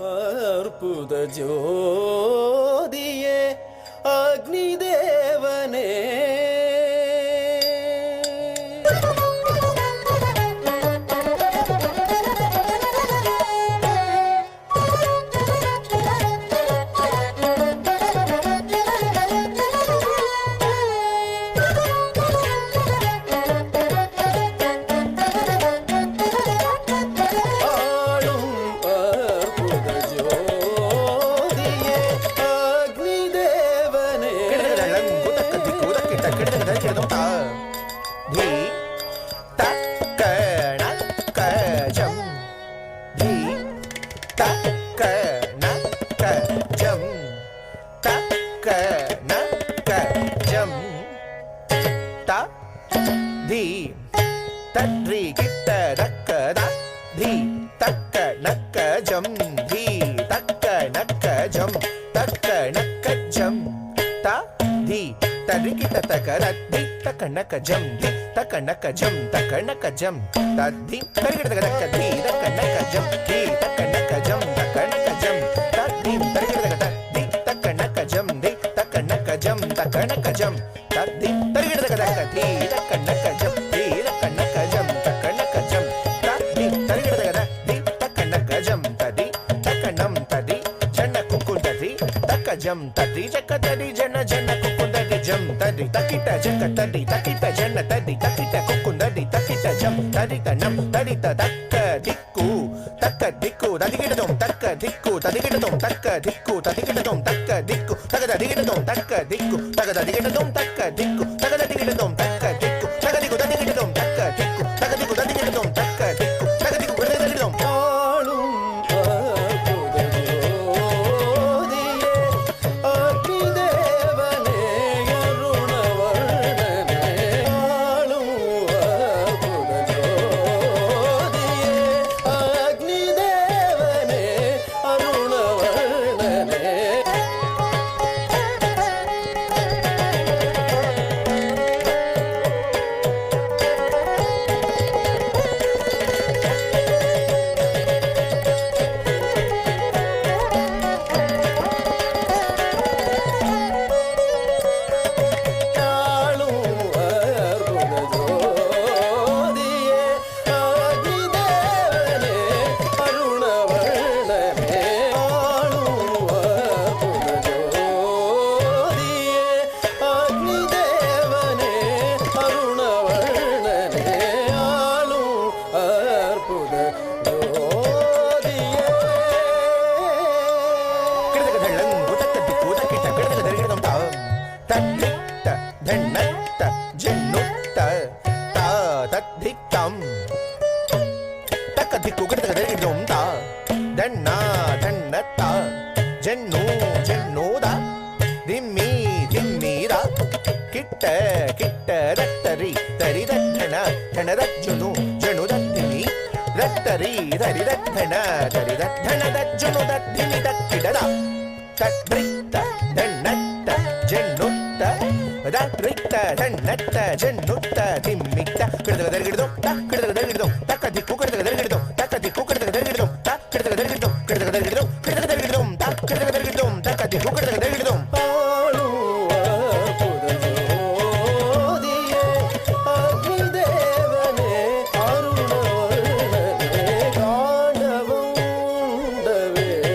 அற்புத ஜோதியே அக்னி தேவனே தற்றி கிட்ட தக்க தி தக்க நக்க ஜம் தி தக்க நக்க ஜம் தக்க நக்க ஜம் த தி தரி கிட்ட தக்க தி தக்க நக்க ஜம் தி தக்க நக்க ஜம் தக்க நக்க ஜம் தி தரி கிட்ட தக்க தி தக்க நக்க ஜம் தி தக்க நக்க ஜம் தக்க நக்க ஜம் தி தரி கிட்ட தக்க தி தக்க நக்க ஜம் தி தக்க நக்க ஜம் தக்க நக்க ஜம் தி தரி கிட்ட தக்க தி தக்க நக்க ஜம் jam tadi jaka tadi jana jana kukundadi jam tadi takita jaka tadi takita jana tadi takita kukundadi takita jam tadi tanam tadi takka dikku tadi kita dom takka dikku tadi kita dom takka dikku tadi kita dom takka dikku tadi kita dom takka dikku tadi kita dom takka dikku tadi kita dom takka dikku tadi kita dom takka dikku tadi kita dom takka dikku tadi kita dom வேளை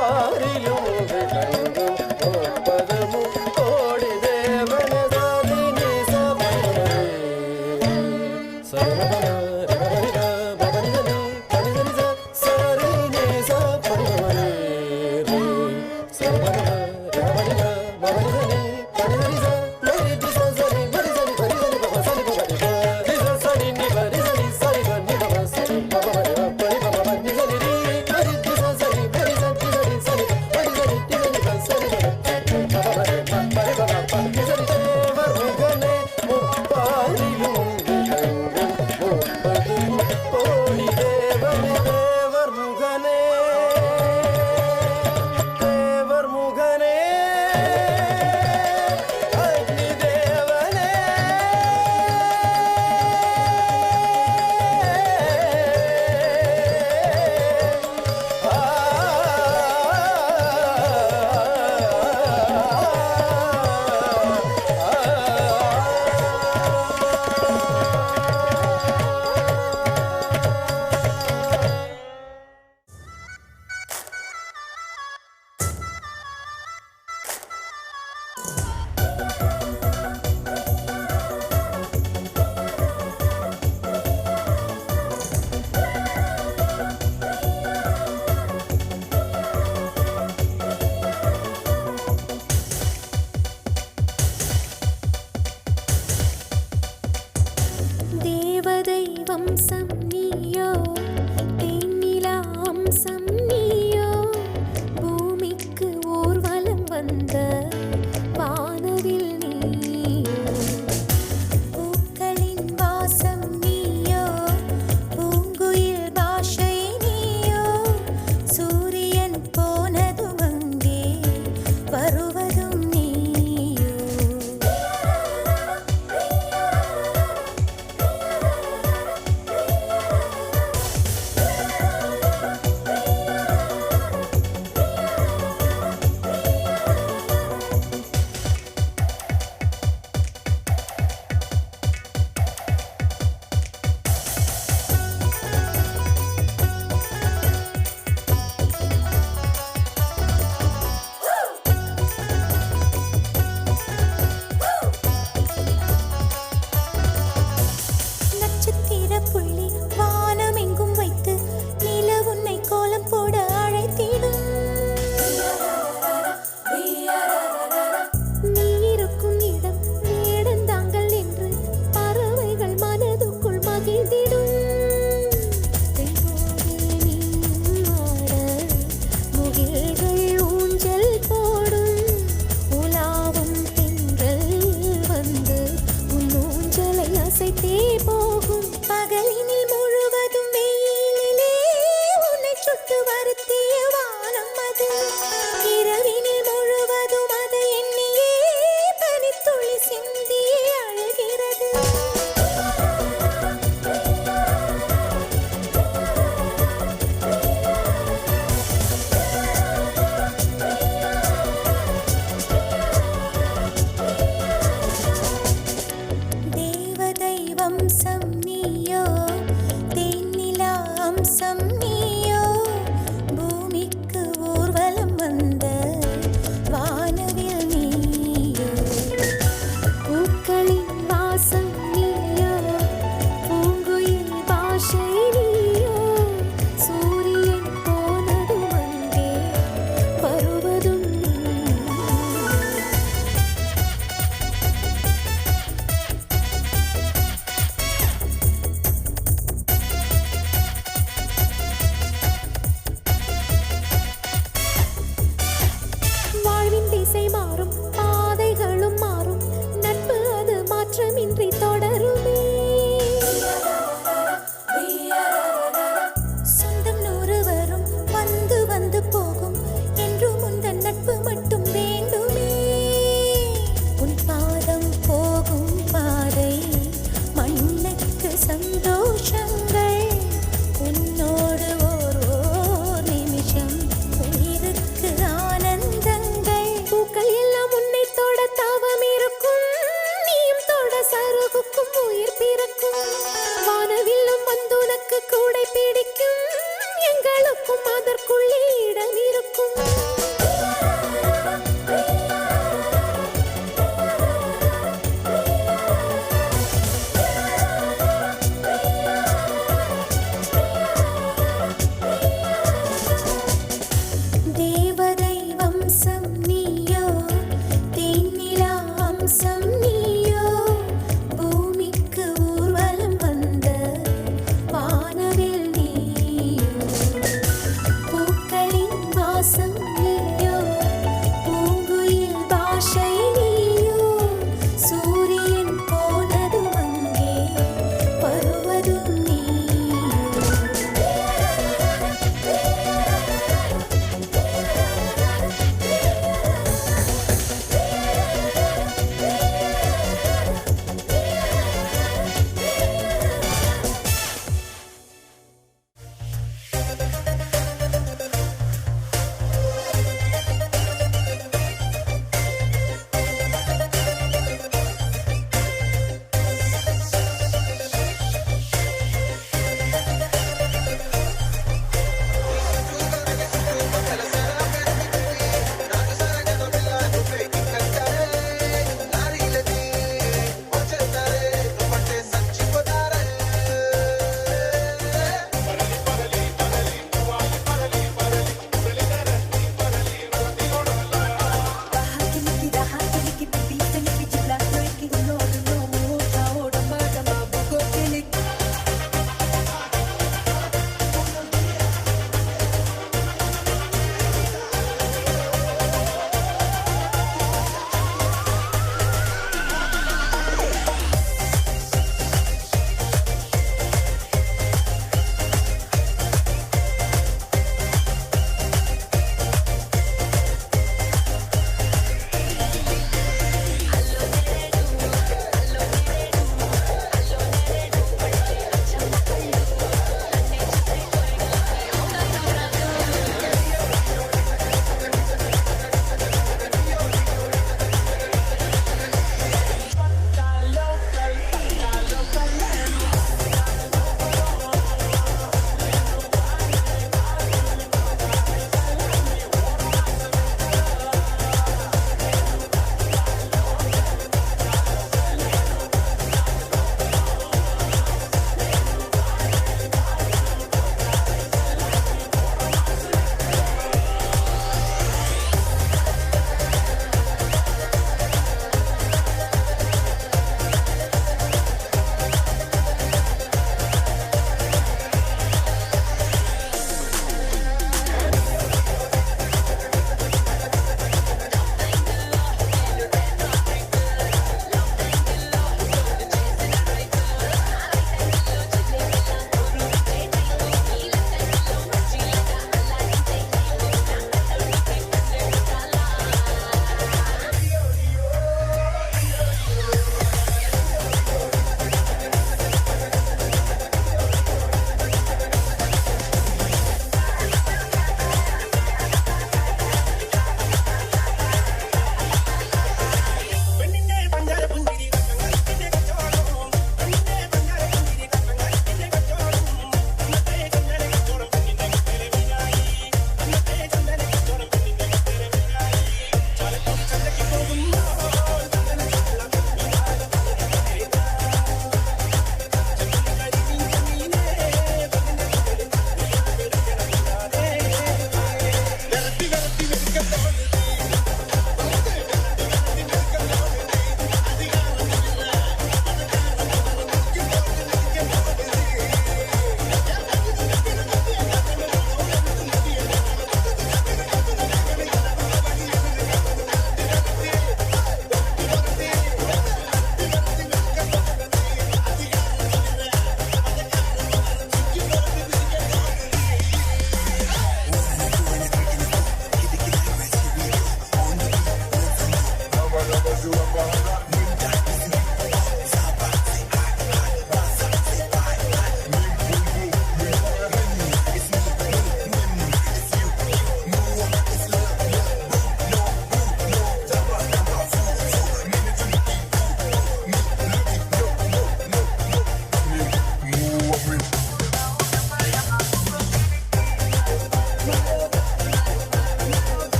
പാരിലും വിളങ്ങും ഒപ്പതും കോടി ദേവന സാധിനി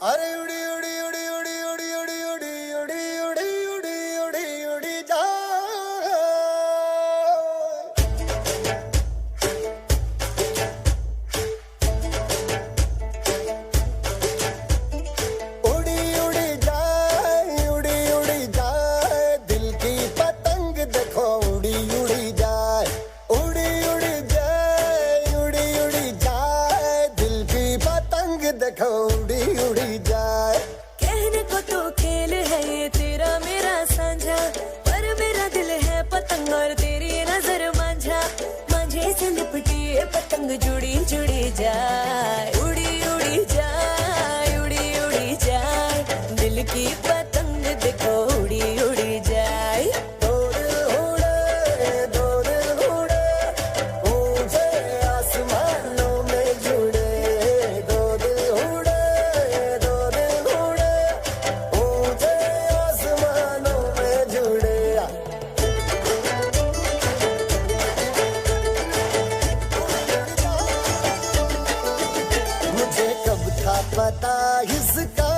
अरे उड़ी उड़ी उड़ी उड़ी उड़ी उड़ी उड़ी उड़ी उड़ी उड़ी उड़ी उड़ी जा उड़ी उड़ी जाए उड़ी उड़ी जाए दिल की पतंग देखो उड़ी उड़ी जाए उड़ी उड़ी जाए उड़ी उड़ी जाए दिल की पतंग देखो उड़ी उड़ी जाए कहने को तो खेल है ये तेरा मेरा साझा पर मेरा दिल है पतंग और तेरी नजर मांझा मांझे से लिपटी ये पतंग जुड़ी जुड़ी जाए उड़ी उड़ी जाए उड़ी उड़ी जाए दिल की पतंग देखो उड़ी उड़ी जाए दो दिल उड़े ऊंचे आसमानों में जुड़े दो दिल उड़े ऊंचे आसमानों में जुड़े मुझे कब था पता इसका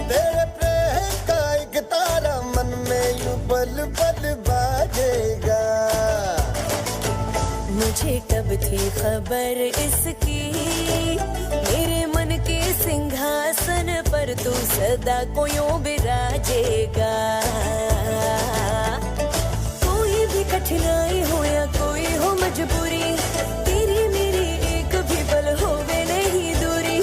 तेरे प्रेम का एक तारा मन में यूं पल पल बाजेगा मुझे कब थी खबर इसकी मेरे मन के सिंहासन पर तू सदा को यूं बिराजेगा कोई भी कठिनाई हो या कोई हो मजबूरी तेरी मेरी एक भी पल होवे नहीं दूरी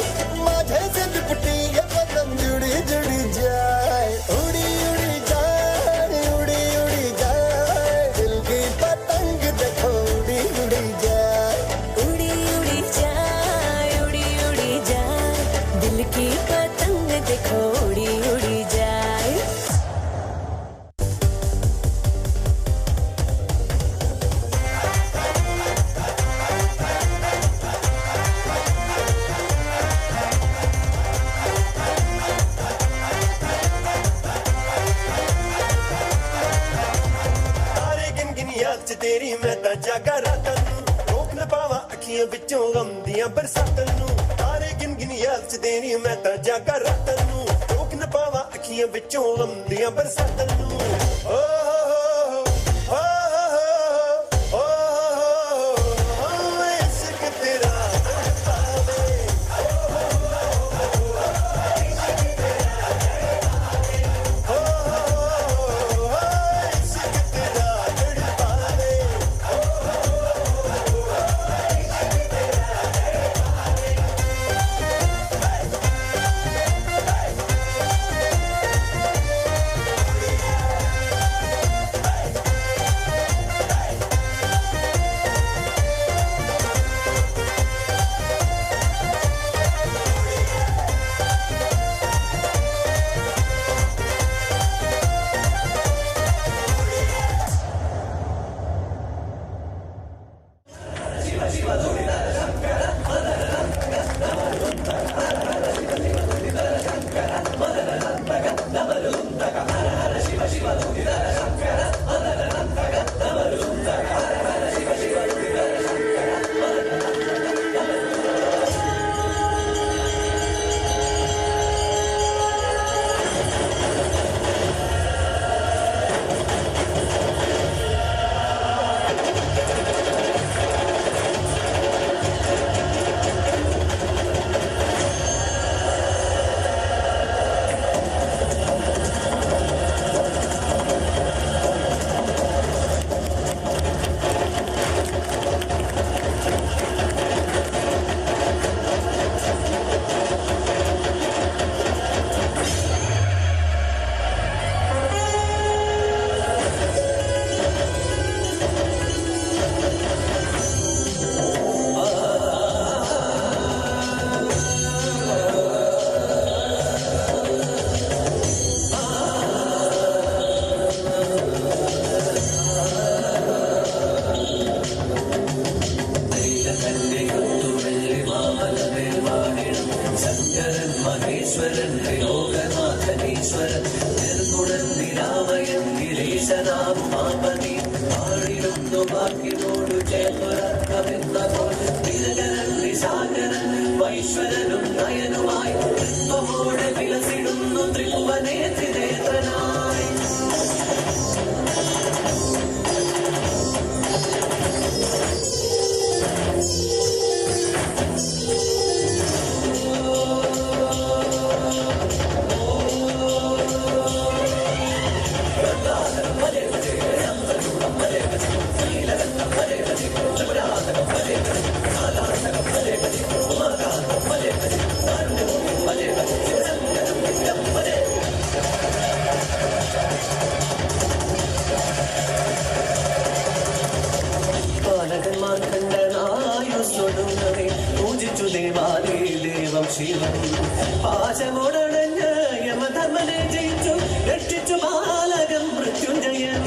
माझे से लिपटी ये पतंग जुड़ी जुड़ी जाए उड़ी उड़ी जाए उड़ी उड़ी जाए दिल की पतंग देखो उड़ी उड़ी जाए उड़ी उड़ी जाए उड़ी उड़ी जाए दिल की पतंग देखो उड़ी उड़ी जाए ਤਾਰੇ ਗਿਣ ਗਿਣ ਯਾਦ ਚ ਤੇਰੀ ਮੈਂ ਤਾਂ ਜਾਗਾ ਰਾਤਾਂ ਨੂੰ ਰੋਕ ਨਾ ਪਾਵਾਂ ਅੱਖੀਆਂ ਵਿੱਚੋਂ ਗਮ ਦੀਆਂ ਬਰਸਾਤਾਂ ਨੂੰ ਤਾਰੇ ਗਿਣ ਗਿਣ ਯਾਦ ਚ ਤੇਰੀ ਮੈਂ ਤਾਂ ਜਾਗਾ ਰਾਤਾਂ ਨੂੰ ਰੋਕ ਨਾ ਪਾਵਾਂ ਅੱਖੀਆਂ ਵਿੱਚੋਂ ਗਮ ਦੀਆਂ ਬਰਸਾਤਾਂ ਨੂੰ ਓ ਹੋ ਇਸ਼ਕ ਤੇਰਾ ਤੜਪਾਵੇ ਇਸ਼ਕ ਤੇਰਾ ਤੜਪਾਵੇ വൈശ്വരനും നയനുമായി പരിപാലകൻ മൃത്യുഞ്ജയൻ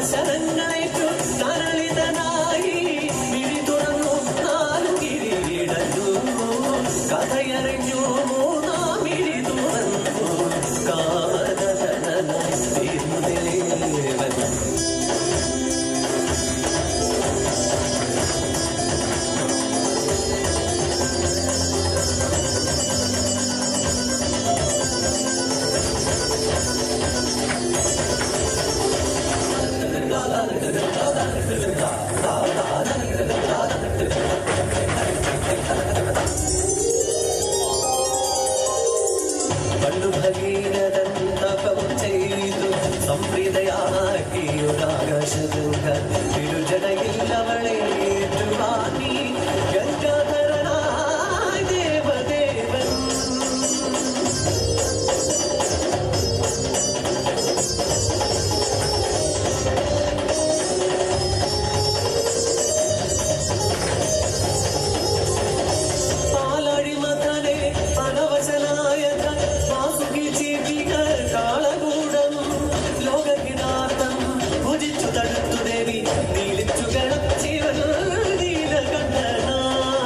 ശരങ്ങളേറ്റു തരളിതനായി വിഴി തുറന്നു നാലു കിരീടു കഥയറിഞ്ഞു മൂന്നാം വിഴി തുറന്നു കാമനനായി തീർന്നേവൻ പണ്ടു ഭഗീരഥൻ തപം ചെയ്തു സംപ്രീതയാക്കിയൊരാകാശഗംഗ തിരുജടയിൽ അവളെ ഏറ്റുവാങ്ങി ഗംഗാധരനായ ദേവദേവൻ പാലഴിമഥനെ അനവശനായ വാസുകി ചേച്ചികൾ കാളകൂടം ലോകഹിതാർത്ഥം ഭുജിച്ചു തടുത്തു ദേവി നീലിച്ചു ഗണം ജീവൻ നീലകണ്ഠനായി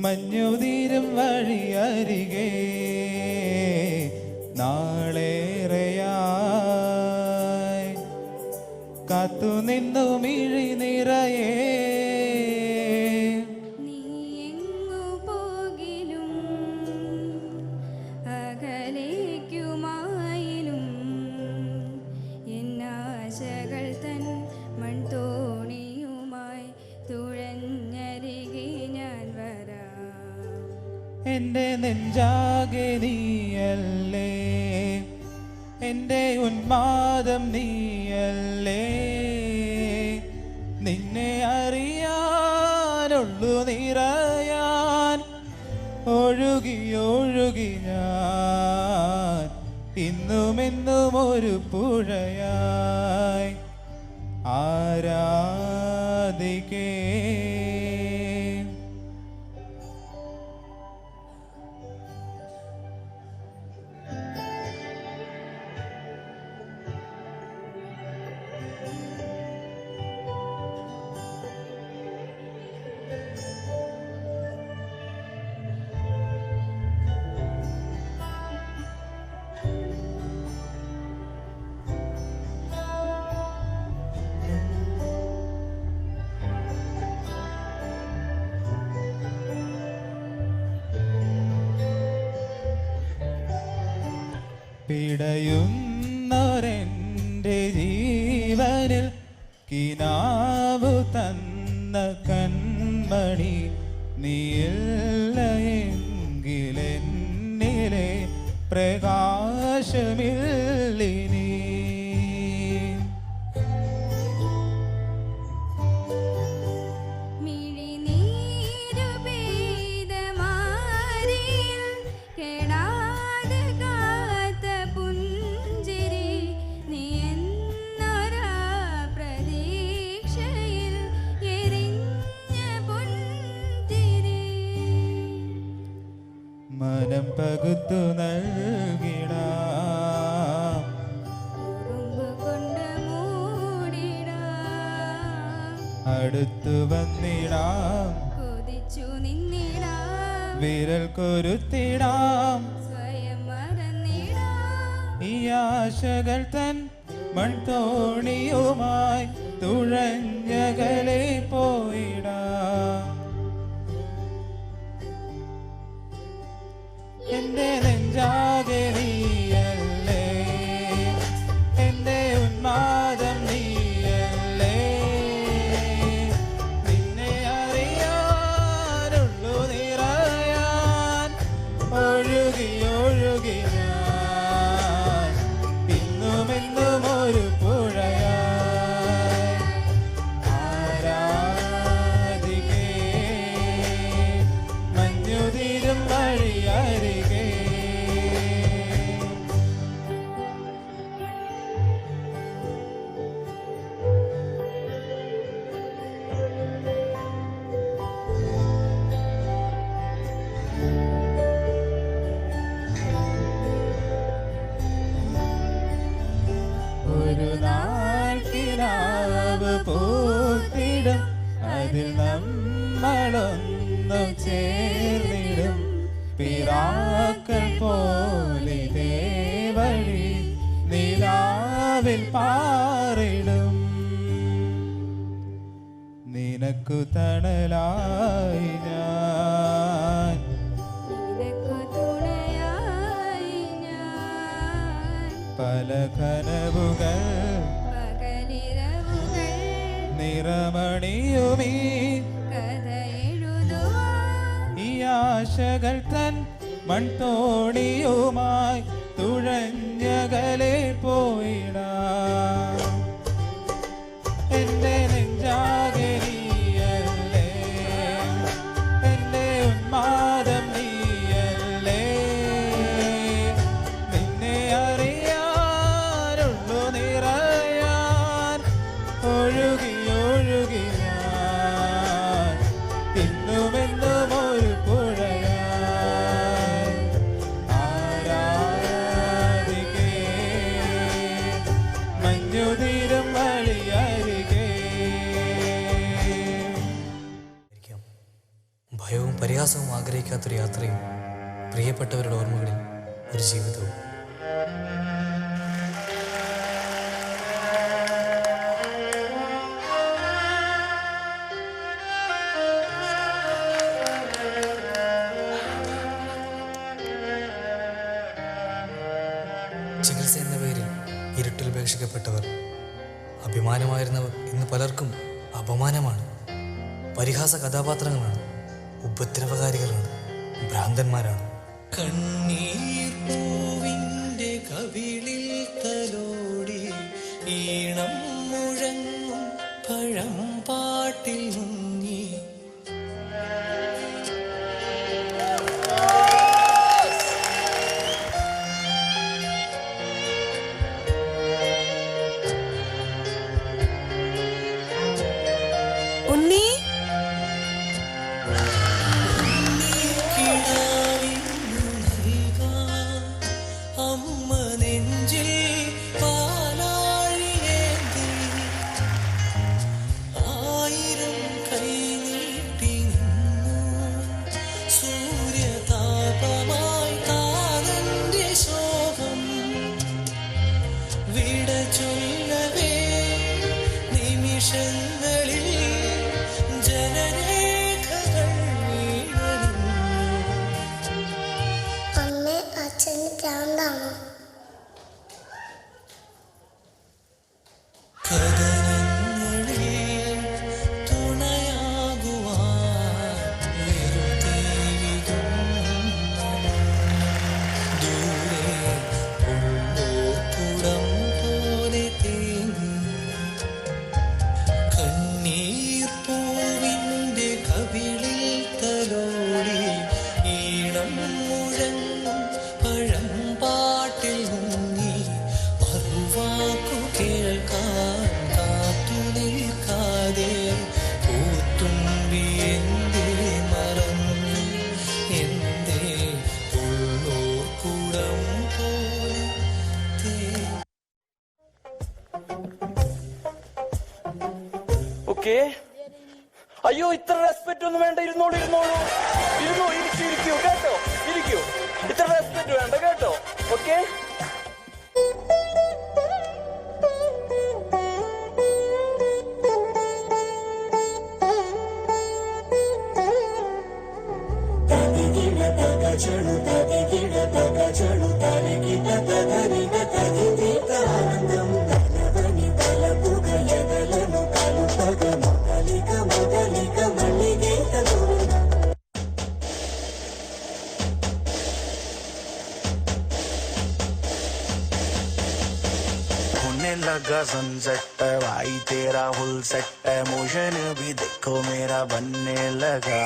മഞ്ഞുതീരും വഴിയരികെ നാളേറെയായി കാത്തുനിന്നു മിഴി നിറയേ നീ എങ്ങു പോകിലും അകലേക്കുമായിലും എന്നാശകൾ തൻ മൺതോണിയുമായി തുഴഞ്ഞരികെ ഞാൻ വരാം. എൻ്റെ നെഞ്ചാകെ നീയല്ലേ, എൻ്റെ ഉന്മാദം നീയല്ലേ, നിന്നെ അറിയാനുള്ളു നിറയാൻ ഒഴുകി ഒഴുകി ഞാൻ ഇന്നുമെന്നും ഒരു പുഴയായി ആരാധിക്കേ. പിടയുന്നൊരെൻ്റെ ജീവനിൽ കിനാവു തന്ന കൺമണി നീയില്ല എങ്കിലെന്നിലെ പ്രകാശമില്ലിനി. മിഴിനീരു പെയ്ത മാറിയിൽ കെടാതെ കാത്ത പുഞ്ചിരി നീ എന്നൊരാ പ്രതീക്ഷയിൽ എരിഞ്ഞ പൊൻതിരി. മനം പകുത്തു നൽകിടാം, ഉറുമ്പ് കൊണ്ട് മൂടിടാം, അടുത്തു വന്നിടാം, കൊതിച്ചു നിന്നിടാം, വിരൽ കൊരുത്തിടാം, സ്വയം മറന്നിടാം. ഈ ആശകൾ തൻ മൺതോണിയുമായി തുഴഞ്ഞകലെ പോയിടാം. എൻ്റെ നെഞ്ചാകെ നീയല്ലേ, എൻ്റെ ഉന്മാദം നീയല്ലേ, നിന്നെ അറിയാനുള്ളു നിറയാൻ ഒഴുകി ഒഴുകി ഞാൻ ഇന്നുമെന്നും ഒരു പുഴയായി ആരാധിക്കേ. മഞ്ഞുതീരും വഴിയരികെ ഒരു നാൾ കിനാവ് പൂത്തിടും, അതിൽ നമ്മളൊന്നു ചേർന്നിടും, പിറാക്കൾ പോലെ വഴി നിലാവിൽ പാറിടും. നിനക്കു തണലായി ഞാൻ, നിനക്കു തുണയായി ഞാൻ, പല കനവുകൾ പകലിരവുകൾ നിറമണിയുമീ കഥ എഴുതുവാൻ. ഈ ആശകൾ തൻ മൺതോണിയുമായി തുഴഞ്ഞകലെ പോയിടാം. എൻ്റെ നെഞ്ചാകെ നീയല്ലേ, എൻ്റെ ഉന്മാദം നീയല്ലേ, നിന്നെ അറിയാനുള്ളു നിറയാൻ ഒഴുകി ഒഴുകി ഞാൻ ഇന്നുമെന്നും ഒരു പുഴയായി ആരാധിക്കേ. മഞ്ഞു ഭയവും പരിഹാസവും ആഗ്രഹിക്കാത്തൊരു യാത്രയും പ്രിയപ്പെട്ടവരുടെ ഓർമ്മകളിൽ ഒരു ജീവിതവും. ചികിത്സ എന്ന പേരിൽ ഇരുട്ടിൽ ഉപേക്ഷിക്കപ്പെട്ടവർ, അഭിമാനമായിരുന്നവർ ഇന്ന് പലർക്കും അപമാനമാണ്. പരിഹാസ കഥാപാത്രങ്ങളാണ്, ഉപദ്രവകാരികളാണ്, ഭ്രാന്തന്മാരാണ്. കണ്ണീർ പൂവിൻ്റെ കവിളിൽ തലോടി ഈണം മുഴങ്ങും പഴം പാട്ടിൽ മുങ്ങി. ഉണ്ണി, അമ്മ നെഞ്ചിൽ പാലാഴിയേന്തി ആയിരം കൈ നീട്ടി നിന്നു. സൂര്യതാപമായി താനന്റെ ശോകം വിട ചൊല്ലവേ നിമിഷങ്ങളിൽ ജനരേഖകൾ വീണു. അമ്മ അച്ഛന് പ്രാന്താണോ? കഥനങ്ങളിൽ തുണയാകുവാൻ വെറുതെ വിഴുന്നു. ദൂരെ ഉള്ളോർക്കുടം പോലെ തേങ്ങി. കണ്ണീർ പൂവിൻ്റെ കവിളിൽ തലോടി ഈണം മുഴങ്ങും പഴം പാട്ടിൽ മുങ്ങി. മറുവാക്കു കേൾക്കാൻ കാത്തു നിൽക്കാതെ പൂത്തുമ്പി എന്തേ മറന്നു, എന്തേ ഉള്ളോർക്കുടം പോലെ തേങ്ങി. ഓക്കെ. അയ്യോ, ഇത്ര റെസ്പെക്ട് ഒന്നും വേണ്ട. ഇരുന്നോളൂ ഇരുന്നോളൂ, ഇരിക്കൂ കേട്ടോ, ഇരിക്കൂ. ഇത്ര റെസ്പെക്ട് വേണ്ട കേട്ടോ. ഓക്കെ. होने लगा सनसेट, भाई तेरा फुल सेट, मोशन भी देखो मेरा बनने लगा.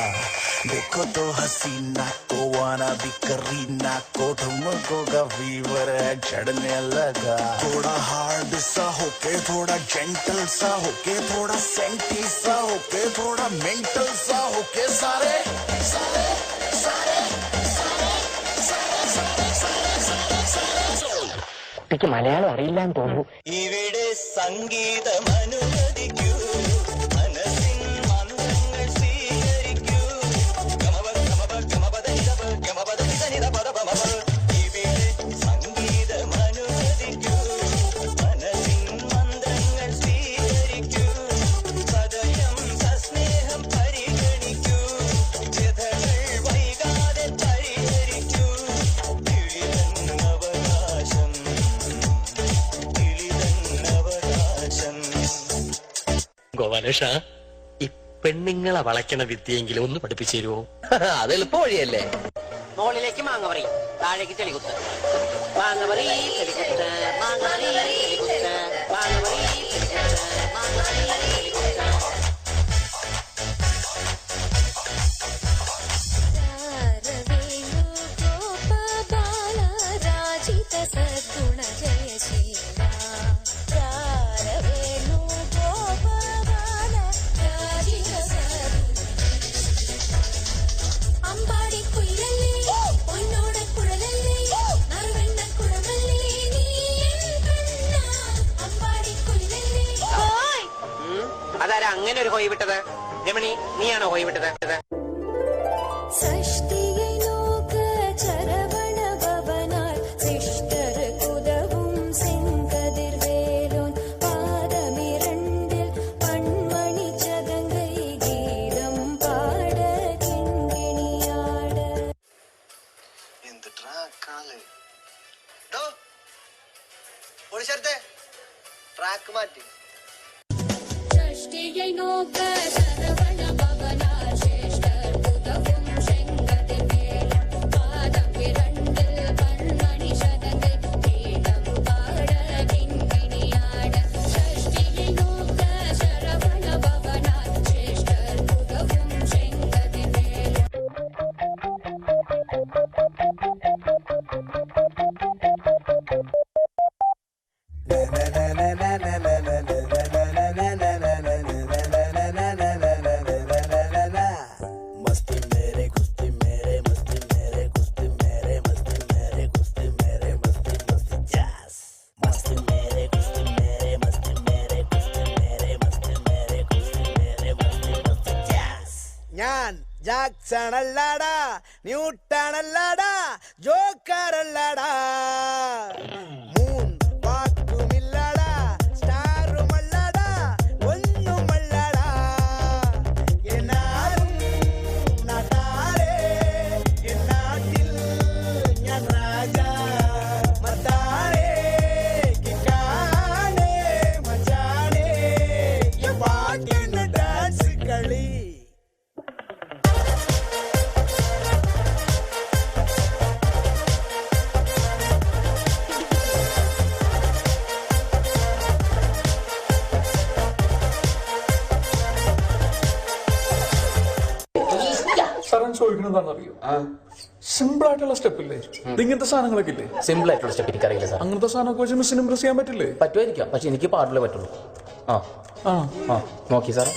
देखो तो हसीना को, वाना भी करीना को, तुमको का फीवर है चढ़ने लगा. थोड़ा हार्ड सा होके, थोड़ा जेंटल सा होके, थोड़ा सेंटी सा होके, थोड़ा मेंटल सा होके, सारे सारे सारे എനിക്ക് മലയാളം അറിയില്ലാന്ന് തോന്നുന്നു. ഇവിടെ സംഗീതം അനുവദിക്കൂ, മനസ്സിൻ മന്ത്രങ്ങൾ സ്വീകരിക്കൂ. ഇവിടെ സംഗീതം അനുവദിക്കൂ, മനസ്സിൻ മന്ത്രങ്ങൾ സ്വീകരിക്കൂ. സദയം സസ്നേഹം പരിഗണിക്കൂ, വ്യഥകൾ വൈകാതെ പരിഹരിക്കൂ. അവകാശം ഗോപാലേഷ, ഈ പെണ്ണുങ്ങളെ വളയ്ക്കണ വിദ്യയെങ്കിലും ഒന്ന് പഠിപ്പിച്ചു തരുമോ? അത് എളുപ്പ വഴിയല്ലേ. മുകളിലേക്ക് മാങ്ങവറി, താഴേക്ക് ചെളികുത്ത്. മാങ്ങവറി ചെളികുത്ത്, മാങ്ങവറി ചെളികുത്ത്, മാങ്ങവറി ചെളികുത്ത്, മാങ്ങവറി ചെളികുത്ത്. അതാരാ അങ്ങനെ ഒരു ഹോയി വിട്ടത്? രമണി, നീയാണോ ഹോയി വിട്ടത്? സൃഷ്ടിയെ നോക്ക ചരവണ ഭവനാൽ സിഷ്ടർ കുതവും സെങ്കതിർവേലോൻ പാദമിരണ്ടിൽ പൺമണി ചതങ്കൈ ഗീതം പാട കിങ്ങിണിയാട്. ട്രാക്ക് മാറ്റി. സൃഷ്ടിയെ നോക്ക ചരവണ ഭവനാൽ സിഷ്ടർ കുതവും സെങ്കതിർവേലോൻ പാദമിരണ്ടിൽ പൺമണി ചതങ്കൈ ഗീതം പാട കിങ്ങിണിയാട്. സൃഷ്ടിയെ നോക്ക ചരവണ ഭവനാൽ സിഷ്ടർ കുതവും സെങ്കതിർവേലോൻ मस्ती मेरे कुश्ती मेरे मस्ती मेरे कुश्ती मेरे मस्ती मेरे कुश्ती मेरे मस्ती मस्ती जैस मस्ती मेरे कुश्ती मेरे मस्ती मेरे कुश्ती मेरे मस्ती मेरे कुश्ती मेरे मस्ती मस्ती जैस. ഞാൻ ജാക്സൺ അല്ലാടാ, ന്യൂട്ടൺ അല്ലാടാ, ജോക്കർ അല്ലാടാ. മൂൺ വാക്കുമില്ലടാ, സ്റ്റാറുമല്ലടാ, ഒന്നുമല്ലടാ. എന്നാലും നാട്ടാരെ, എന്നാട്ടിൽ ഞാൻ രാജാ. മത്താരെ, കിക്കാനെ, മച്ചാനെ, ഈ പാട്ടിന് ഡാൻസ് കളി. സാറൻ ചോദിക്കണെന്താണെന്നറിയോ? സിമ്പിൾ ആയിട്ടുള്ള സ്റ്റെപ്പ് ഇല്ലേ? ഇങ്ങനത്തെ സാധനങ്ങളൊക്കെ ഇല്ലേ? സിമ്പിൾ ആയിട്ടുള്ള സ്റ്റെപ്പ് എനിക്കറിയില്ല സാർ. അങ്ങനത്തെ സാധനമൊക്കെ വെച്ച് മിസ്സിന് ഇംപ്രസ് ചെയ്യാൻ പറ്റില്ലേ? പറ്റുമായിരിക്കാം, പക്ഷെ എനിക്ക് പാടില്ലേ പറ്റുള്ളൂ. ആ ആ ആ നോക്കി സാറേ.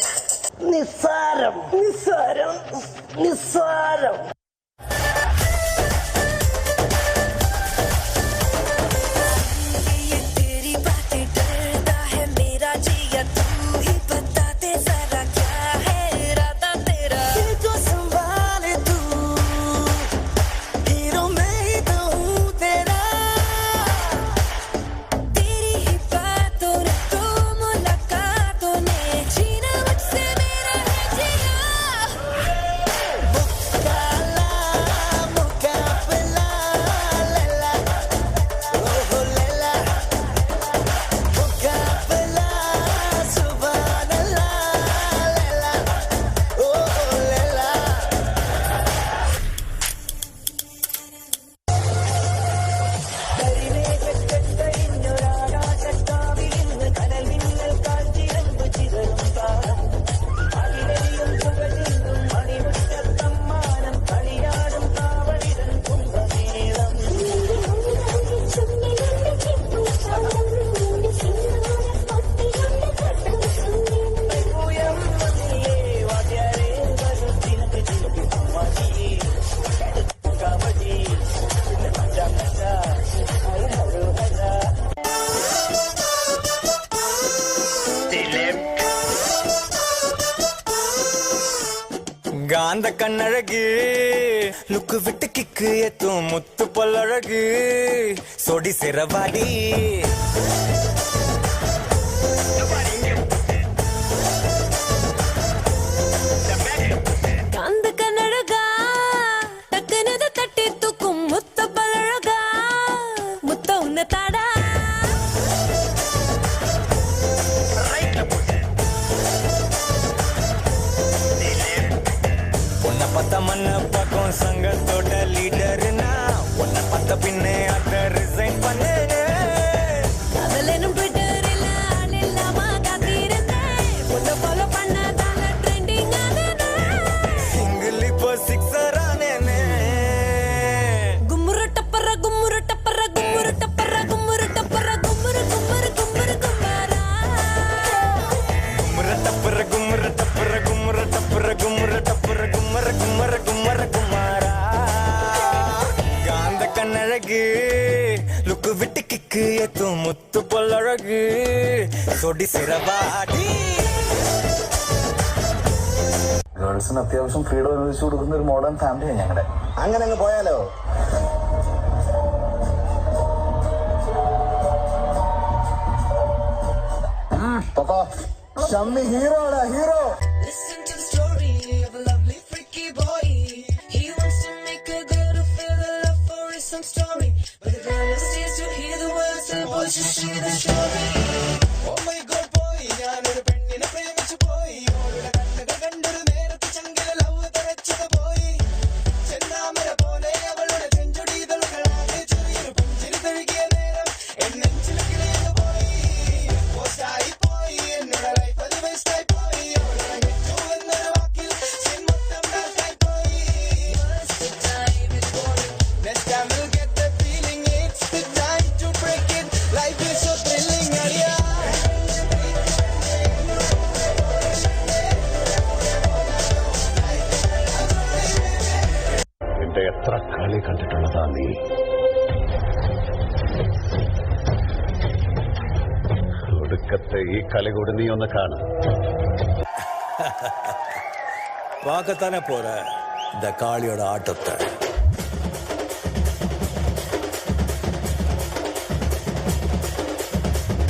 നിസ്സാരം നിസ്സാരം നിസ്സാരം. ये तेरी बातें डरता है मेरा जिया, तू ही बता दे जरा क्या है इरादा तेरा. दिल को संभाले तू, हीरो मैं ही तो हूँ तेरा. तेरी ही बातों ने तो मुलाकातों ने जीना मुझसे मेरा है जिया. मुकाला मुकाबला लैला, ओहो लैला. मुकाबला सुभान अल्लाह लैला, ओहो लैला. காந்த கண்ணழகு லுக்கு விட்டு கிக்கு ஏத்தும் முத்து பொல்லழகு சொடி சிறவாடி कांद कन्नड़गा टक्कनद तट्टी तूकुम मुत्त बलड़गा मुत्त उन्नताड़ा. உன்னை பத்த மண்ண பக்கம் சங்கத்தோட லீடர்னா உன்னை பத்த பின்னே அத ரிசைன் பண்ணு. அவளெனும் ட்விட்டரில் ஆளில்லாம காத்திருந்தேன், உன்னை ஃபாலோ பண்ணதால ட்ரெண்டிங் ஆனேனே. சிங்கிள் இப்போ சிக்ஸர் ஆனேனே. கும்முரு டப்பர கும்முரு டப்பர கும்முரு டப்பர கும்முரு டப்பர கும்முரு கும்முரு கும்முரு கும்மாரா. கும்முற டப்புற கும்முற டப்புற கும்முற டப்புற கும்முற டப்புற கும்மர கும்மர கும்மர குமாரா. காந்த கண்ணழகு லுக்கு விட்டு கிக்கு ஏத்தும் முத்து பொல்லழகு சொடி சிறவாடி. நான் ഗേൾസിന് അത്യാവശ്യം ഫ്രീഡം അനുവദിച്ചു കൊടുക്കുന്ന ഒരു മോഡേൺ ഫാമിലിയാണ് ഞങ്ങളുടെ. അങ്ങനെ അങ്ങ് പോയാലോ? ഷമ്മി ഹീറോടാ, hero. Listen to the story of a lovely freaky boy. He wants to make a girl to feel the love for his some story. But the girl stays to hear the words and the boy just share the story. Oh my God boy, ഞാനൊരു പെണ്ണിനെ പ്രേമിച്ചു പോയി. ഓളുടെ കണ്ണുകൾ കണ്ടൊരു നേരത്തെ ചങ്കില love തരച്ചത് പോയി. ചെന്നാമര പോലെ അവളുടെ ചെഞ്ചൊടിതളുകളാകെ ചെറിയൊരു പുഞ്ചിരി തഴുകിയ നേരം എന്നെഞ്ചിൽ കിളിയത് പോയി. പോസ്റ്റായി പോയി എന്നോട് ലൈഫ് അത് വേസ്റ്റായി പോയി. അവളുടെ നെറ്റു എന്നൊരു വാക്കിൽ സിൻ മൊത്തം ഡാർക്കായി പോയി. What's the time is boring? Next time we'll get the feeling, it's the time to break it. Life is so thrilling, yeah. എന്റെ എത്ര കളി കണ്ടിട്ടുള്ളതാ നീ. ഒടുക്കത്തെ ഈ കളി കൂടി നീ ഒന്ന് കാണും. பார்க்கத்தானே போற இந்த காளியோட ஆட்டத்தை.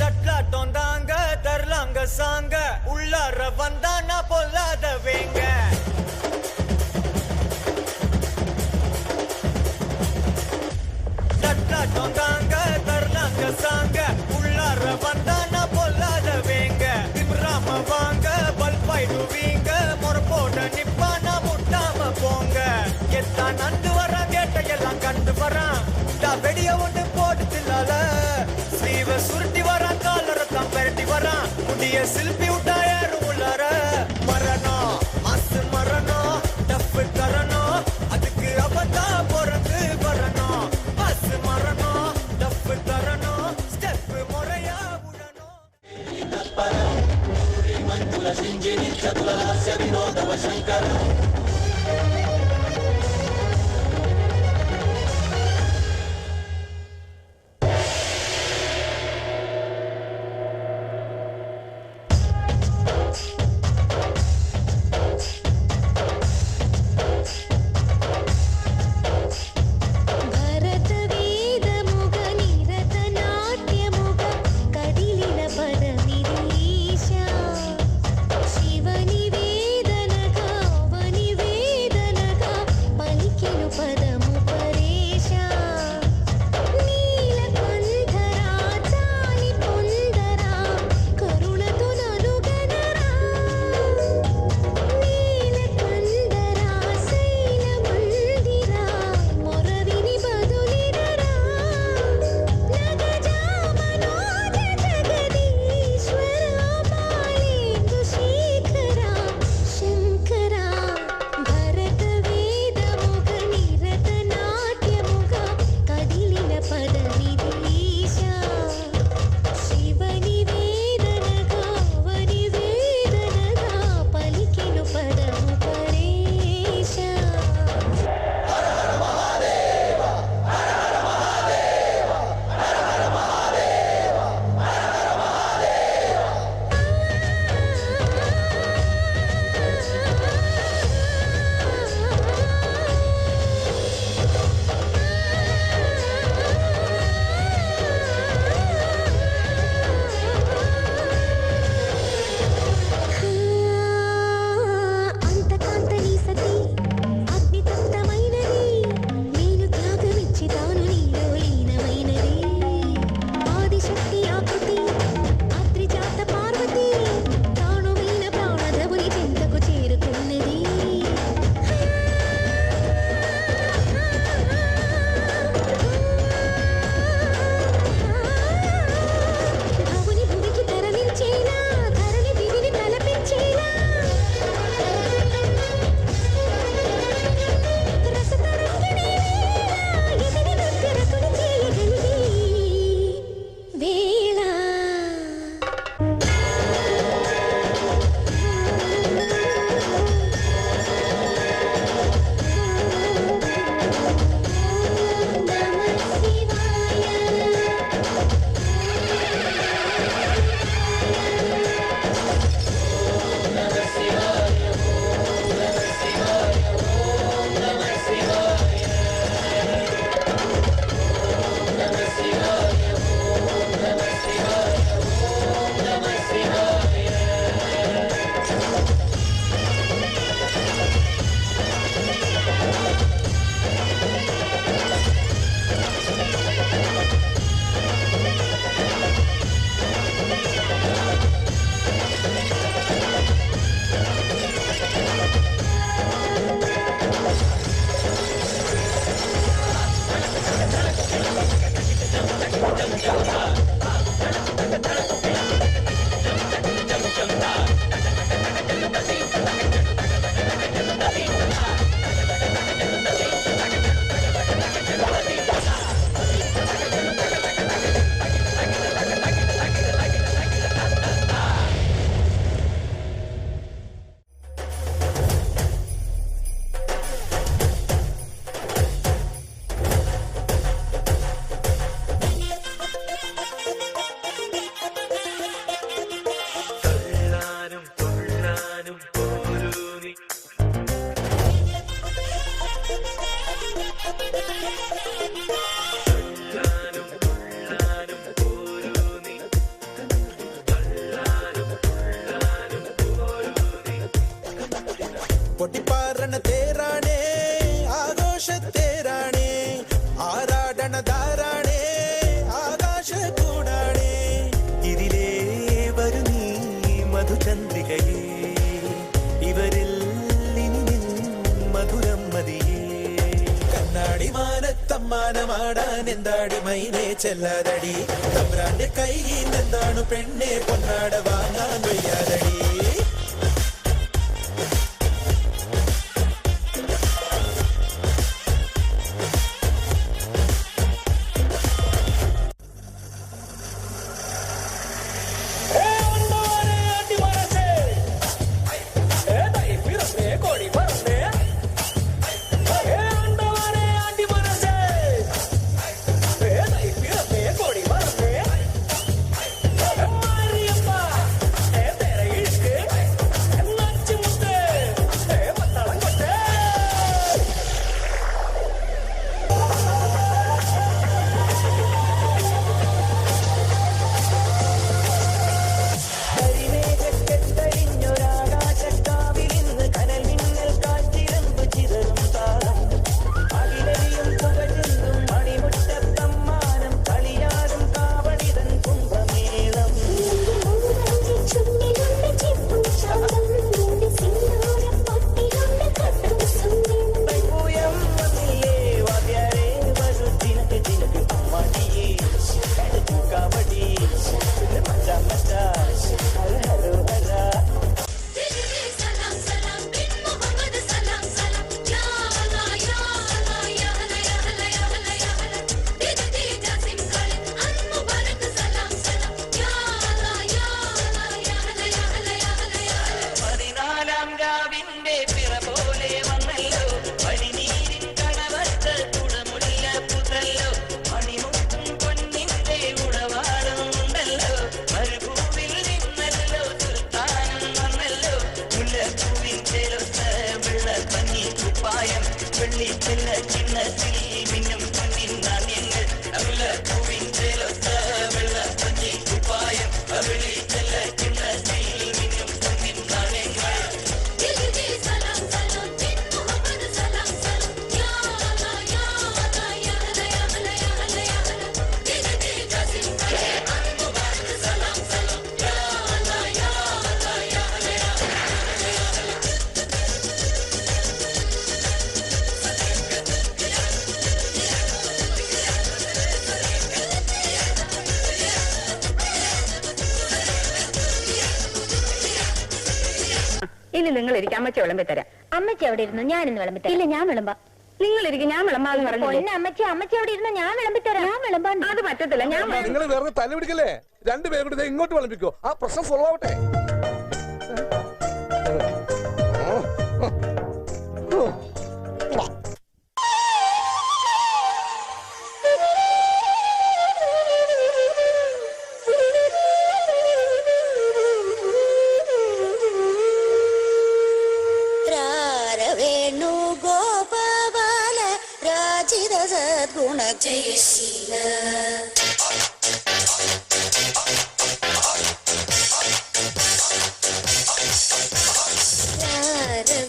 தட்லாட்டம் தாங்க தரலாங்க சாங்க உள்ளார வந்தானா பொல்லாத வேங்க. தட்லாட்டம் தாங்க தரலாங்க சாங்க உள்ளார வந்தானா பொல்லாத வேங்க. திமிராம வாங்க பல்பாயிடுவீங்க முறப்போட நிப்பானா முட்டாம போங்க. எத்தான் நந்து வரான் கேட்டையெல்லாம் கண்டு வரான். வெடிய ஒன்று போட்டு தில்லால ஸ்லீவ சுருட்டி வரான். காலரத்தான் பெரட்டி வரான். முடிய சில்பி விட்டா யாரும் உள்ளார. மரணம் மாசு மரணம் டப்பு தரணும். அதுக்கு அவதா பிறந்து வரணும். மாசு மரணம் டப்பு தரணும். ஸ்டெப் முறையா விடணும். ಭರತ ವೇದ ಮುಗ ನಿರತ ನಾಟ್ಯ ಮುಗ ಕಡಿಲಿನ ಪದ ವಿರೀಶ ಶಿವನಿ ವೇದನ ಗಾವನಿ പാറണ തേരാണേ ആഘോഷത്തേരാണേ ആരാടണതാരാണേ ആകാശ കൂടാണേ ഇതിലേ വരു നീ മധുചന്ദ്രികയേ ഇവരിൽ ഇനി നിൻ മധുരം മതിയേ കണ്ണാടി മാനത്തമ്മാനമാടാൻ എന്താടി മൈനെ ചെല്ലാതടി തമ്പ്രാന്റെ കയ്യിൽ എന്താണ് പെണ്ണെ പൊന്നാട വാങ്ങാൻ വയ്യാതടി ഇനി നിങ്ങൾ ഇരിക്കും, അമ്മച്ചി വിളമ്പി തരാം. അമ്മച്ചി അവിടെ ഇരുന്നു, ഞാനിന്ന് വിളമ്പിത്തരാം. ഇല്ല, ഞാൻ വിളമ്പാം. നിങ്ങൾ ഇരിക്കും, ഞാൻ വിളമ്പാന്ന് പറഞ്ഞു. അമ്മച്ചി അവിടെ ഇരുന്നു, ഞാൻ വിളമ്പിത്തരാം. ഞാൻ വിളമ്പാൻ അത് പറ്റത്തില്ല. ഞാൻ നിങ്ങൾ വേറെ തല പിടിക്കല്ലേ, രണ്ടുപേരും കൂടി ഇങ്ങോട്ട് വിളമ്പിക്കോ, ആ പ്രശ്നം സോൾവ് ആവട്ടെ. സദ്ഗുണ ജയശീല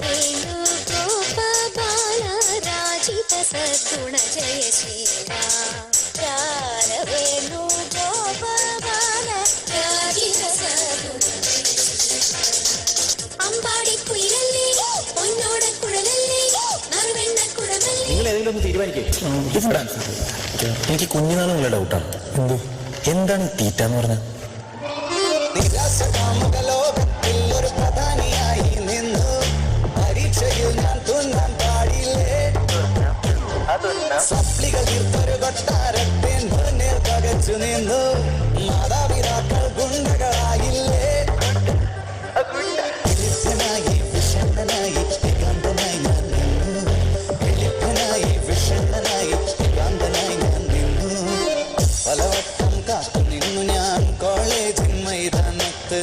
വേണു ഗോപാല രാജിത സദ്ഗുണ ജയശീല വേണു ഗോപാല രാജിത സദ്ഗുണ അമ്പാടി കുയിലല്ലേ പൊന്നോട കുഴലല്ലേ നറുവെണ്ണ കുടമല്ലേ. നിങ്ങൾ ഏതെങ്കിലും ഒന്ന് തീരുമാനിക്കേ. എനിക്ക് കുഞ്ഞുനാൾ നല്ല ഡൗട്ടാണ്. എന്താണ് തീറ്റ എന്ന് പറഞ്ഞത്? ലോകത്തിൽ ഒരു പ്രധാനിയായി നിന്നു പരീക്ഷയിൽ ഞാൻ തുന്നാൻ പാടില്ലേ. സപ്ലികൾ തീർത്തൊരു കൊട്ടാരത്തിൻ മുന്നിൽ പകച്ചു നിന്നു മാതാപിതാക്കൾ ഗുണ്ടകളായില്ലേ. വിളിപ്പനായി വിഷണ്ണനായി ഗന്ധനായി ഞാൻ നിന്നു. വിളിപ്പനായി വിഷണ്ണനായി ഗന്ധനായി ഞാൻ നിന്നു. പലവട്ടം കാത്തു നിന്നു ഞാൻ കോളേജിൻ മൈതാനത്ത്.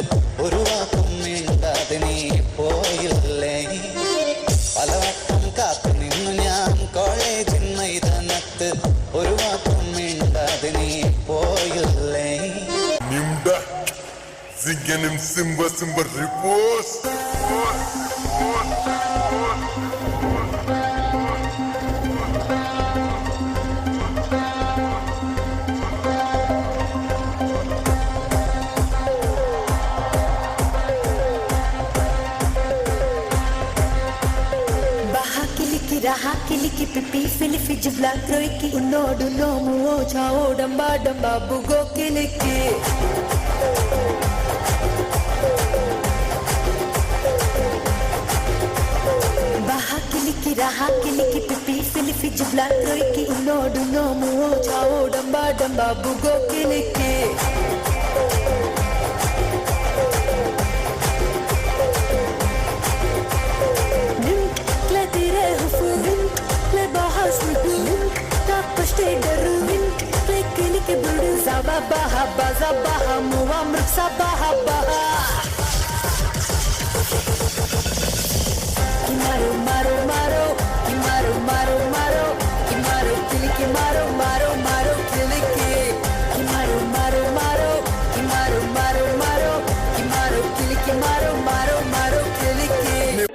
ഒരു വാക്കും മിണ്ടാതെ നീ പോയില്ലേ. പലവട്ടം കാത്തു നിന്നു ഞാൻ കോളേജിൻ മൈതാനത്ത്. ഒരു വാക്കും മിണ്ടാതെ നീ പോയില്ലേ. Singing him Simba Simba repose. raha kiliki pipi filifi jibla kroiki unodu nomu chao damba damba bugo kiliki baha kiliki raha kiliki pipi filifi jibla kroiki unodu nomu chao damba damba bugo kiliki Zabaha bazabaha muamr sabaha baha Kimaro maro maro Kimaro maro maro Kimaro kiliki maro maro maro kiliki Kimaro maro maro Kimaro maro maro Kimaro kiliki maro maro maro kiliki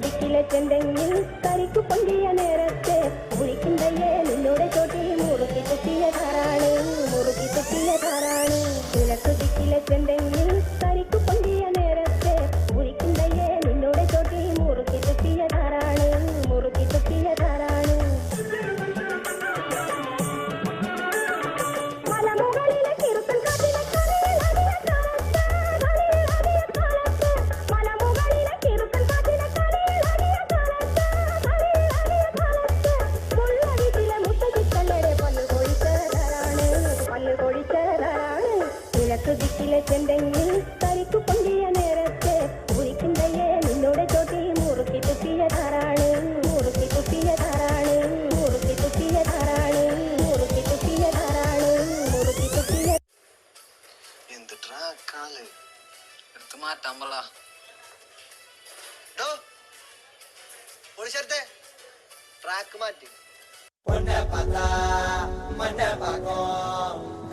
ദിക്കിലെ ചെന്തെങ്ങിൽ കരിക്കു പൊന്തിയ നേരത്തെ കുളിക്കുന്നയ്യേ നിന്നോടെ ചോട്ടി മുറുക്കി തുപ്പിയതാരാണ് മുറുക്കി തുപ്പിയതാരാണ് കിഴക്ക് ദിക്കിലെ ചെന്തെങ്ങിൽ കരിക്കു പൊന്തിയ നേരത്തെ കുളിക്കുന്നയ്യേ നിന്നോടെ ചോട്ടി മുറുക്കി തുപ്പിയതാരാണ് മുറുക്കി തുപ്പിയതാരാണ് മലമുകളിലെ കിറുക്കൻ കാട്ടിലെ ദിക്കിലെ ചെന്തെങ്ങിൽ കരിക്കു പൊന്തിയ നേരത്തെ കുളിക്കുന്നയ്യേ നിന്നോടെ ചോട്ടി മുറുക്കി തുപ്പിയതാരാണ് മുറുക്കി തുപ്പിയതാരാണ് മുറുക്കി തുപ്പിയതാരാണ് മുറുക്കി തുപ്പിയതാരാണ് മുറുക്കി തുപ്പിയ എന്തിട്ടാ കാല് എടുത്ത് മാറ്റാൻ പറ ഓടിച്ചേർത്തെ ട്രാക്ക് മാറ്റി പൊന്നെ പത്താ മണ്ണെ പാക്കോ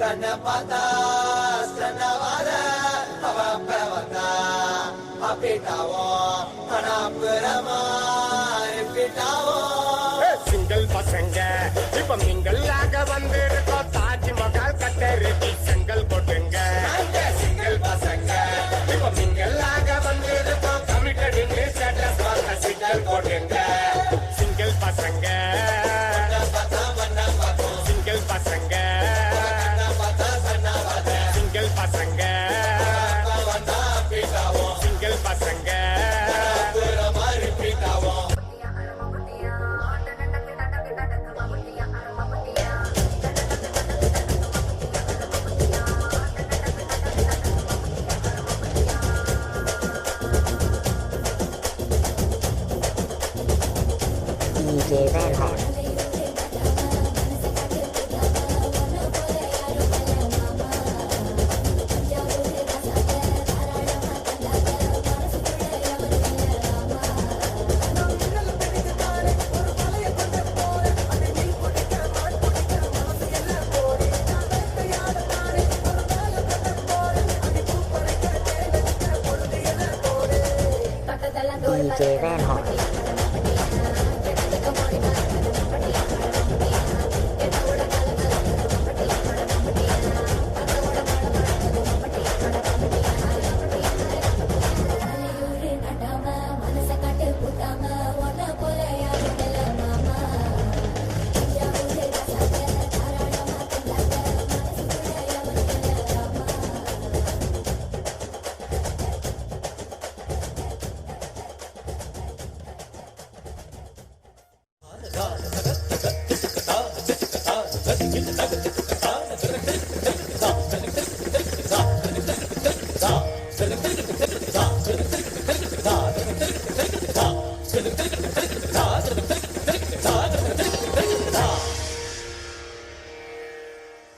കണ്ണെ പത്താ സ്നവാര അവപ്പ വത്താ അപ്പിട്ടാവോ അനാപുരമാ റിപ്പിട്ടാവോ சிங்கிள் பசங்க இப்ப நீங்கள் ஆக வந்திருக்கோம் தாஜ்மஹால் கட்டருக்கு செங்கல் போட்டுங்க சிங்கிள் பசங்க இப்ப நீங்கள் ஆக வந்திருக்கோம் கமிட்டட் ஸ்டேட்டஸ் வாங்க சிங்கிள் போட்டுங்க சிங்கிள் பசங்க சிங்கிள் பசங்க சிங்கிள் பசங்க சிங்கிள் பசங்க DJ Van Horn. DJ Van Horn.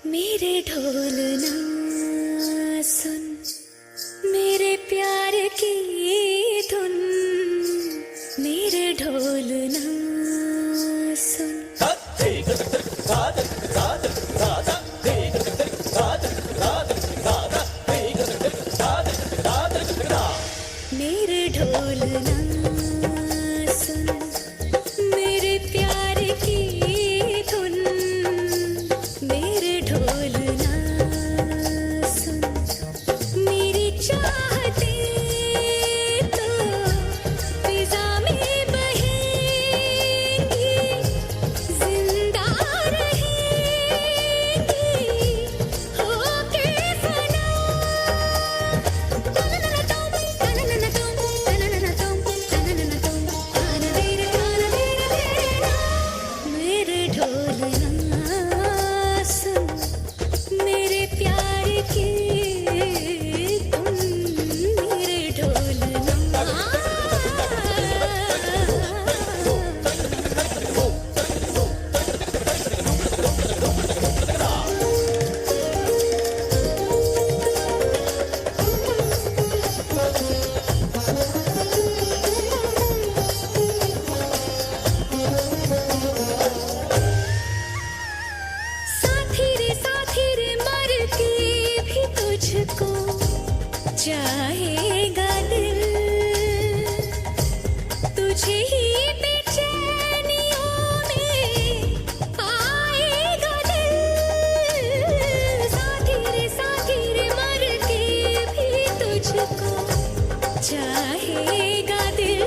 मेरे ढोल ना सुन मेरे प्यार की धुन मेरे ढोल ना सुन मेरे ढोल ना सुन मेरे प्यार की धुन मेरे ढोल ना सुन मेरी चाहेगा दिल तुझे ही बेचैनियों में पाएगा दिल साथी रे मर के भी तुझको चाहेगा दिल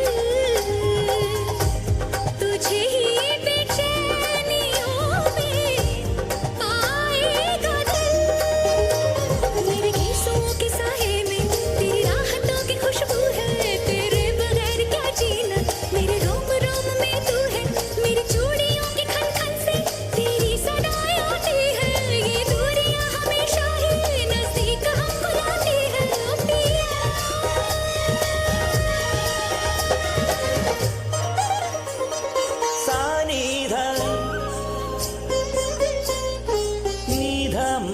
तुझे ही बेचैनियों में पाएगा दिल मेरे गीसों के साए में तेरी राहतों की खुशबू है तेरे बगैर क्या जीना मेरे रोम रोम में तू है मेरी चूड़ियों की खन खन से तेरी सदाएं आती है ये दूरियां हमेशा ही नजदीक हम बुलाती है ओ पिया സാനിധ നിധമ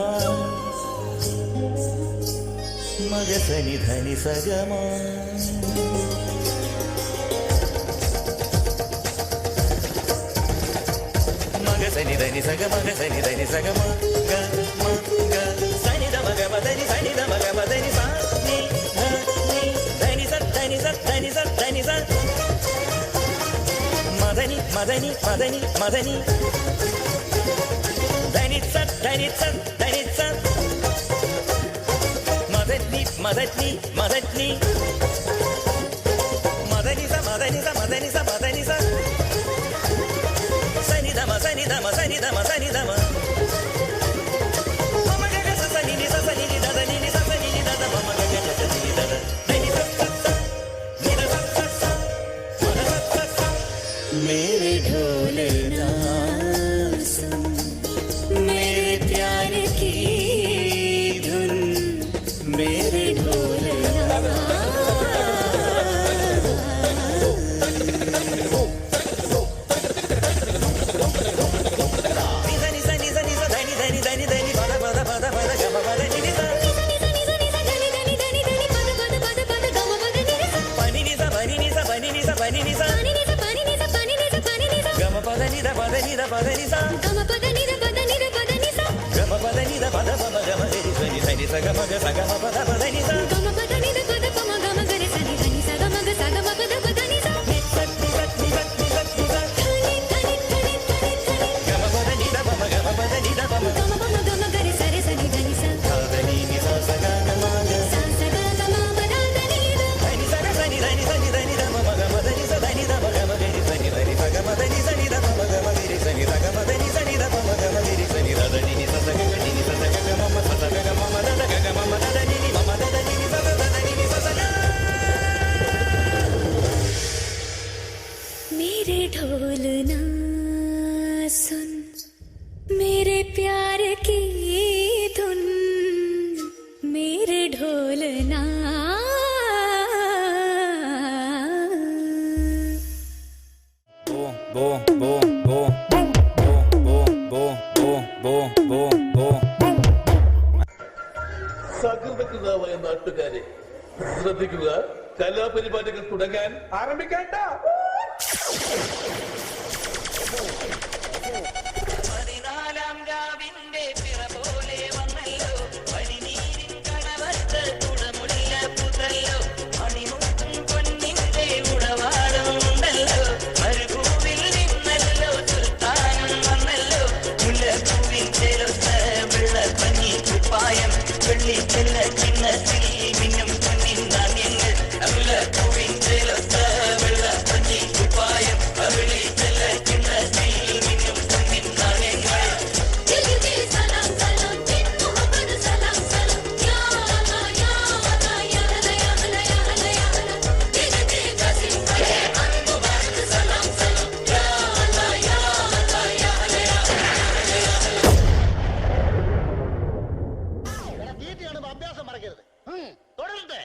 മഗസനി ധനി സഗമ മഗസനി ധനി സഗ മഗസനി ധനി സഗമ ഗ മ ഗ സനി ധ മഗ മദനി സനി ധ മഗ മദനി സ നി ധ നി ധനി സ ധനി സ ധനി സ ധനി സ മദനി മദനി മദനി മദനി ധനി സ ധനി സ ധനി സ മദനി മദനി മദനി മദനി സ മദനി സ മദനി സ മദനി സ സനി ധമ സനി ധമ സനി ധമ സനി ധമ മമ ഗഗ സ സനി നി സ സനി നി ദ നി നി സ സനി നി ദ മമ ഗഗ സ സനി നി ദ ധനി സ സ സ നി ദ സ സ സ മദ സ സ സ मेरे ढोलना सुन मेरे प्यार की धुन मेरे ढोलना निधनि सनि सनि स धनि धनि धनि धनि पद पद पद पद गम पद नि स पनि नि स पनि नि स पनि नि स पनि नि स गम पद नि द पद नि द पद नि स गम पद नि द पद नि द पद नि स गम पद नि द पद पद गम रि सनि सनि स गम ग स गम पद पद नि स गम पद नि द पद पम गम ग रि सनि धनि स गम ग स गम पद पद नि स नि स नि स नि स नि स नि स धनि धनि धनि धनि धनि गम पद नि द पम गम पद नि द पम गम पम गम ग रि स रि सनि धनि स धनि नि स स ग गम ग स स ग गम पद धनि द धनि स ग सनि धनि सनि धनि द मम गम धनि स धनि द म गम ग रि सनि धनि स गम धनि सनि द मम गम ग रि सनि द गम धनि सनि द मम गम ग रि सनि द धनि नि स स ग ग नि स स ग ग मम स स ग ग मम द द ग ग मम द धनि नि मम द धनि नि स स द धनि नि स स ग मेरे ढोलना सुन मेरे प्यार की धुन मेरे ढोलना बो बो बो बो बो बो बो बो बो സകൃതകൃതാവായ നാട്ടുകാരെ ശ്രദ്ധിക്കുക കലാപരിപാടികൾ തുടങ്ങാൻ ആരംഭിക്കേണ്ട പതിനാലാം രാവിന്റെ പിറ പോലെ വന്നല്ലോ പനിനീരിൻ കണവത്ത് കുടമുല്ല പുതല്ലോ മണിമുത്തും പൊന്നിന്റെ ഉടവാടുണ്ടല്ലോ മരുഭൂവിൽ നിന്നല്ലോ സുൽത്താനം വന്നല്ലോ മുല്ലപ്പൂവിൻ ചെലുത്ത വെള്ളപ്പഞ്ഞി കുപ്പായം വെള്ളി ചെല്ല ചിന്നത്തിൽ മിന്നും പൊന്നിൻ ധാന്യങ്ങൾ മുല്ലപ്പൂവിൻ ചെലുത്ത വെള്ളപ്പഞ്ഞി കുപ്പായം വെള്ളി ചെല്ല ചിന്നത്തിൽ മിന്നും പൊന്നിൻ ധാന്യങ്ങൾ दिल दिल सलाम सलाम दिल मोहब्बत सलाम सलाम या अल्लाह या अल्लाह या अल्लाह या अल्लाह या अल्लाह या अल्लाह दिल दिल कसीम करे मुबारक सलाम सलाम या अल्लाह या अल्लाह या अल्लाह या അഭ്യാസം മറക്കരുത് തുടരട്ടെ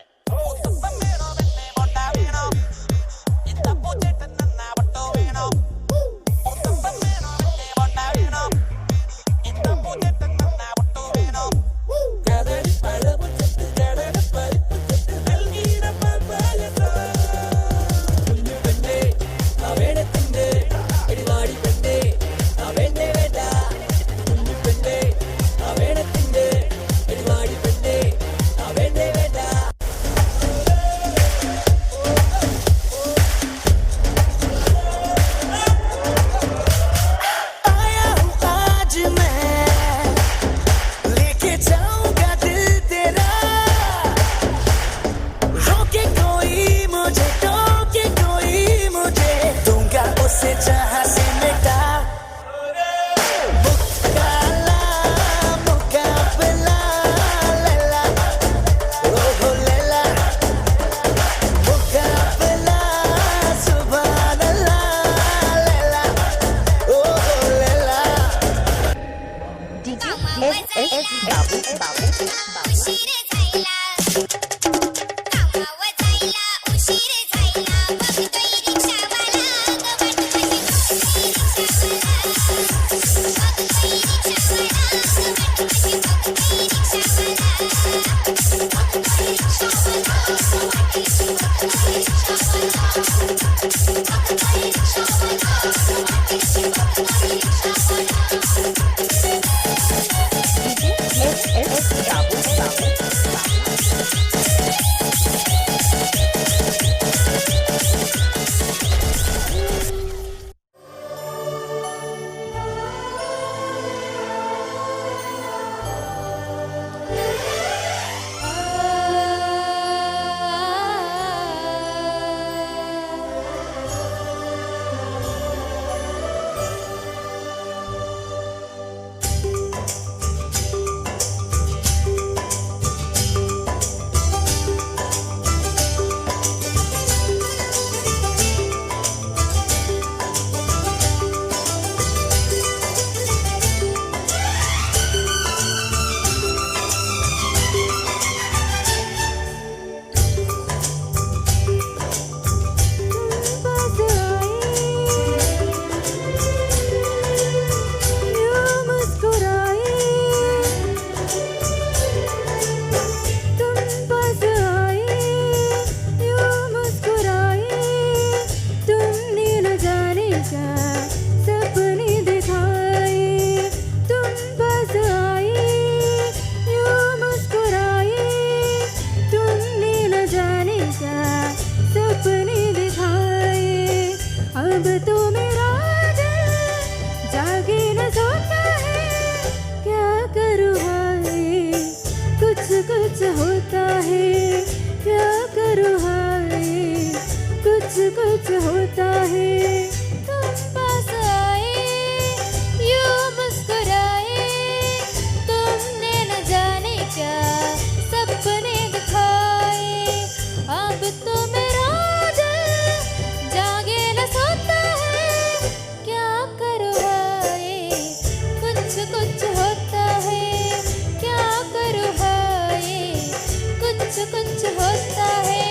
कुछ होता है।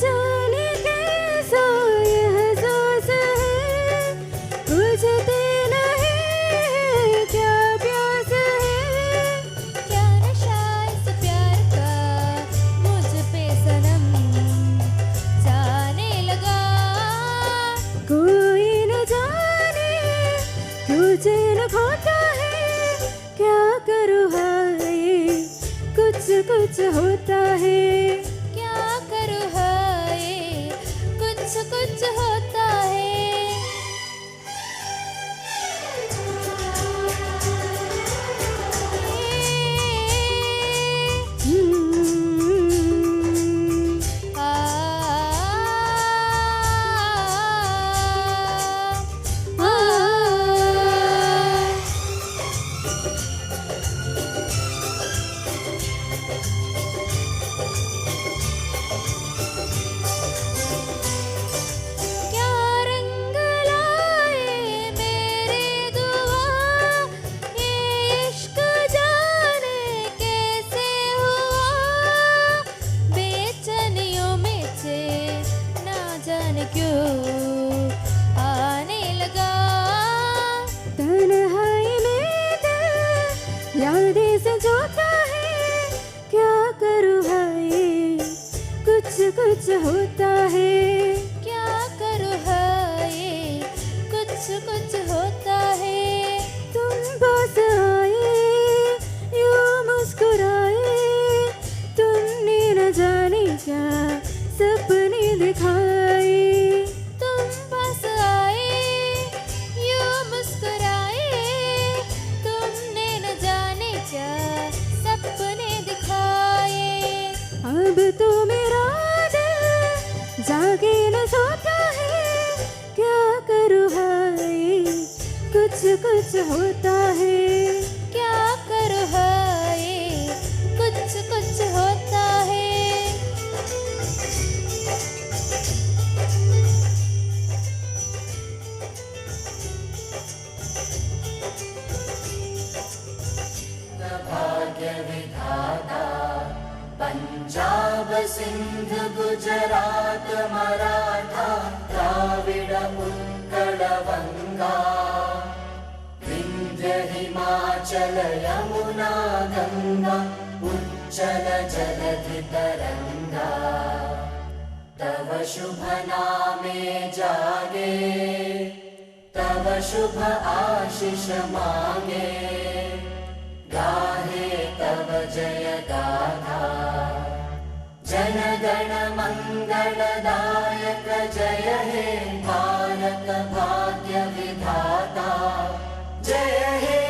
जाने कैसा ये एहसास है, बुझते नहीं क्या प्यास है। क्या नशा इस प्यार का मुझ पे सनम जाने लगा। कोई न जाने क्यों चैन खोता है, क्या करूँ हाय कुछ कुछ होता है। क्या करूँ हाय कुछ कुछ होता है। क्या रंग लाए मेरे दुआ, ये इश्क जाने कैसे हुआ। बेचैनियों में से ना जाने क्यों आने लगा। तन्हाई में दिल यादें से जोता है, क्या करूँ हाय कुछ कुछ होता है। क्या करूँ हाय कुछ कुछ होता है। तुम पास आए यूं मुस्कुराए, तुमने न जाने क्या सपने दिखाए। तुम पास आए यूं मुस्कुराए, तुमने न जाने क्या सपने दिखाए। अब तो मेरा दिल जागे न सोता है, क्या करूँ हाय कुछ कुछ होता है। क्या करूँ हाय कुछ कुछ होता है। भाग्य विधाता पंजाब सिंध गुजरात मराठा द्राविड उत्कल वंगा विंध्य हिमाचल यमुना गंगा उच्चल जलधि तरंगा। तव शुभ नामे जागे, तव शुभ आशीष मांगे। गाहे तव जय गाथा, जन गण मंगलदायक जय हे भारत भाग्य विधाता। जय हे